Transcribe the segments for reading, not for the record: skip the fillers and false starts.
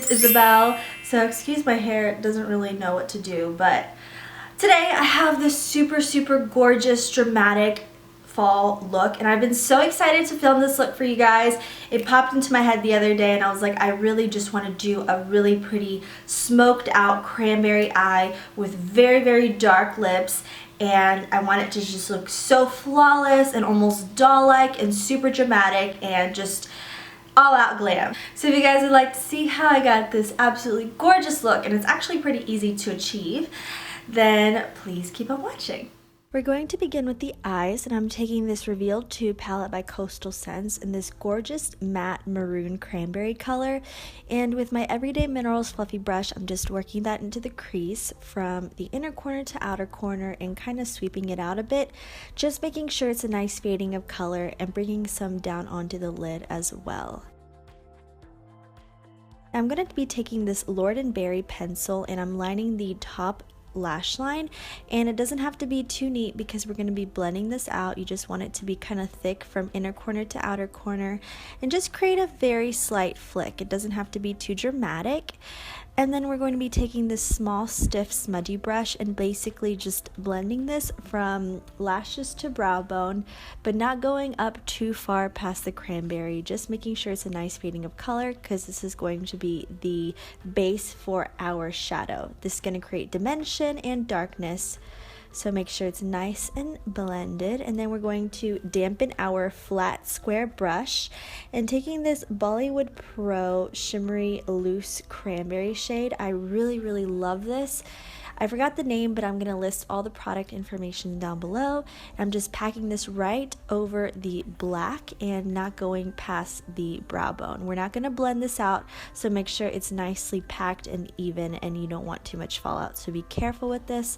is Isabel. So excuse my hair, it doesn't really know what to do, but today I have this super gorgeous dramatic fall look, and I've been so excited to film this look for you guys. It popped into my head the other day and I was like, I really just want to do a really pretty smoked out cranberry eye with very dark lips, and I want it to just look so flawless and almost doll-like and super dramatic and just all out glam. So if you guys would like to see how I got this absolutely gorgeous look, and it's actually pretty easy to achieve, then please keep on watching. We're going to begin with the eyes, and I'm taking this Reveal 2 palette by Coastal Scents in this gorgeous matte maroon cranberry color, and with my Everyday Minerals fluffy brush, I'm just working that into the crease from the inner corner to outer corner and kind of sweeping it out a bit, just making sure it's a nice fading of color and bringing some down onto the lid as well. I'm going to be taking this Lord & Berry pencil and I'm lining the top lash line, and it doesn't have to be too neat because we're going to be blending this out. You just want it to be kind of thick from inner corner to outer corner and just create a very slight flick. It doesn't have to be too dramatic. And then we're going to be taking this small stiff smudgy brush and basically just blending this from lashes to brow bone, but not going up too far past the cranberry, just making sure it's a nice fading of color because this is going to be the base for our shadow. This is going to create dimension and darkness. So make sure it's nice and blended, and then we're going to dampen our flat square brush and taking this Bollywood Pro shimmery loose cranberry shade. I really love this. I forgot the name, but I'm going to list all the product information down below. I'm just packing this right over the black and not going past the brow bone. We're not going to blend this out, so make sure it's nicely packed and even and you don't want too much fallout, so be careful with this.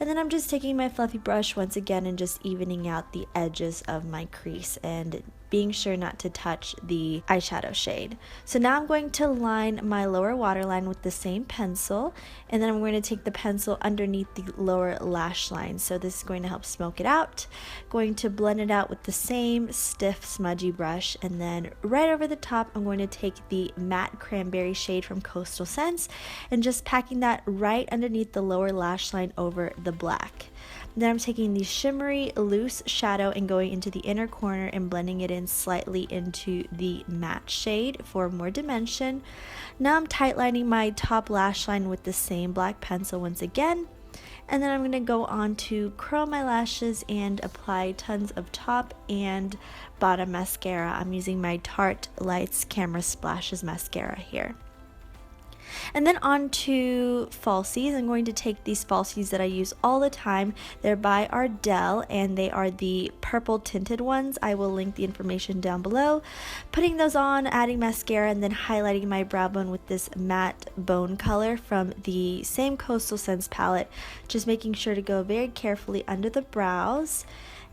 And then I'm just taking my fluffy brush once again and just evening out the edges of my crease and being sure not to touch the eyeshadow shade. So now I'm going to line my lower waterline with the same pencil, and then I'm going to take the pencil underneath the lower lash line. So this is going to help smoke it out. Going to blend it out with the same stiff smudgy brush, and then right over the top I'm going to take the matte cranberry shade from Coastal Scents and just packing that right underneath the lower lash line over the black. Then I'm taking the shimmery loose shadow and going into the inner corner and blending it in slightly into the matte shade for more dimension. Now I'm tightlining my top lash line with the same black pencil once again. And then I'm going to go on to curl my lashes and apply tons of top and bottom mascara. I'm using my Tarte Lights Camera Splashes mascara here. And then on to falsies. I'm going to take these falsies that I use all the time. They're by Ardell and they are the purple tinted ones. I will link the information down below. Putting those on, adding mascara, and then highlighting my brow bone with this matte bone color from the same Coastal Scents palette. Just making sure to go very carefully under the brows.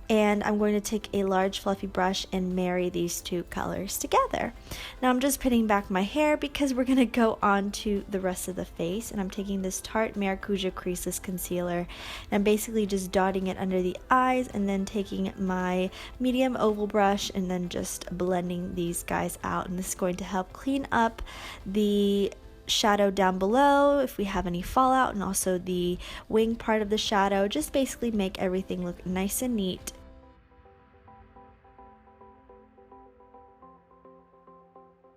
And I'm going to take a large fluffy brush and marry these two colors together. Now I'm just pinning back my hair because we're going to go on to the rest of the face, and I'm taking this Tarte Maracuja Creaseless Concealer and I'm basically just dotting it under the eyes and then taking my medium oval brush and then just blending these guys out, and this is going to help clean up the shadow down below if we have any fallout, and also the wing part of the shadow. Just basically make everything look nice and neat.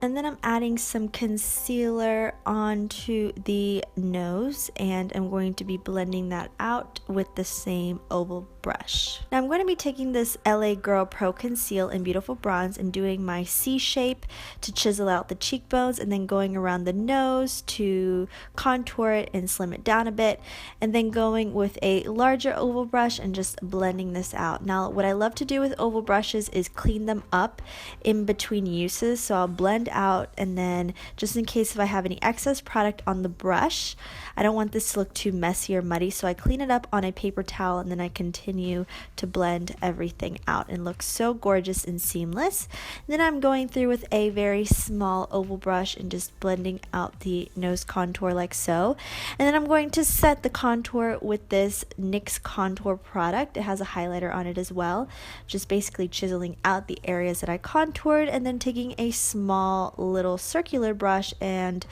And then I'm adding some concealer onto the nose, and I'm going to be blending that out with the same oval brush. Now I'm going to be taking this LA Girl Pro Conceal in Beautiful Bronze and doing my C shape to chisel out the cheekbones, and then going around the nose to contour it and slim it down a bit, and then going with a larger oval brush and just blending this out. Now what I love to do with oval brushes is clean them up in between uses, so I'll blend out, and then just in case if I have any excess product on the brush, I don't want this to look too messy or muddy, so I clean it up on a paper towel and then I continue continue to blend everything out and look so gorgeous and seamless. Then I'm going through with a very small oval brush and just blending out the nose contour like so. And then I'm going to set the contour with this NYX contour product. It has a highlighter on it as well, just basically chiseling out the areas that I contoured, and then taking a small little circular brush and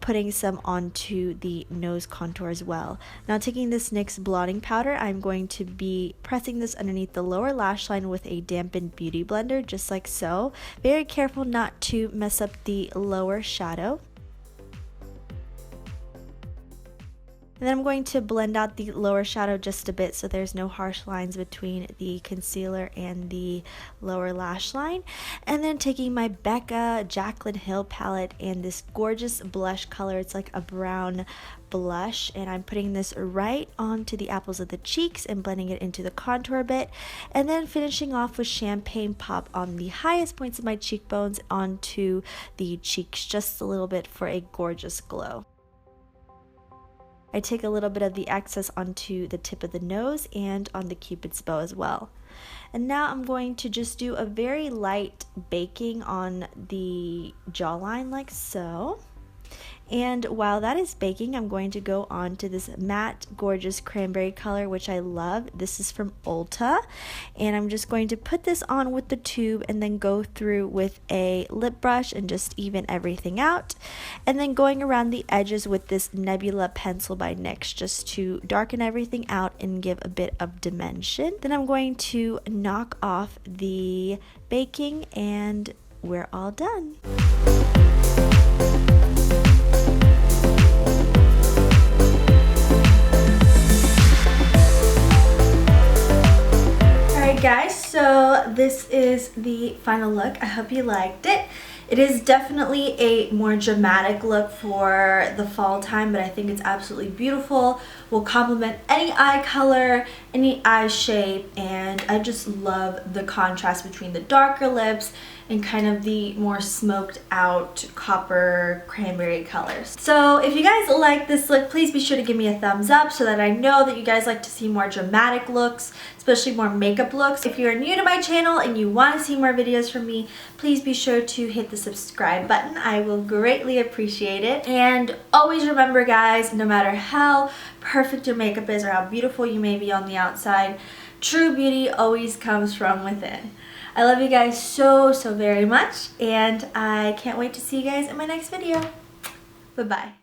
putting some onto the nose contour as well. Now taking this NYX blotting powder, I'm going to be pressing this underneath the lower lash line with a dampened beauty blender, just like so. Very careful not to mess up the lower shadow. And then I'm going to blend out the lower shadow just a bit so there's no harsh lines between the concealer and the lower lash line. And then taking my Becca Jaclyn Hill palette and this gorgeous blush color, it's like a brown blush, and I'm putting this right onto the apples of the cheeks and blending it into the contour a bit, and then finishing off with Champagne Pop on the highest points of my cheekbones onto the cheeks just a little bit for a gorgeous glow. I take a little bit of the excess onto the tip of the nose and on the cupid's bow as well. And now I'm going to just do a very light baking on the jawline like so. And while that is baking, I'm going to go on to this matte, gorgeous cranberry color, which I love. This is from Ulta. And I'm just going to put this on with the tube and then go through with a lip brush and just even everything out. And then going around the edges with this Nebula pencil by NYX just to darken everything out and give a bit of dimension. Then I'm going to knock off the baking and we're all done. Guys, so this is the final look. I hope you liked it. It is definitely a more dramatic look for the fall time, but I think it's absolutely beautiful. Will complement any eye color, any eye shape, and I just love the contrast between the darker lips and kind of the more smoked out copper cranberry colors. So if you guys like this look, please be sure to give me a thumbs up so that I know that you guys like to see more dramatic looks, especially more makeup looks. If you're new to my channel and you want to see more videos from me, please be sure to hit the subscribe button. I will greatly appreciate it. And always remember, guys, no matter how perfect your makeup is or how beautiful you may be on the outside, true beauty always comes from within. I love you guys so very much, and I can't wait to see you guys in my next video. Bye-bye.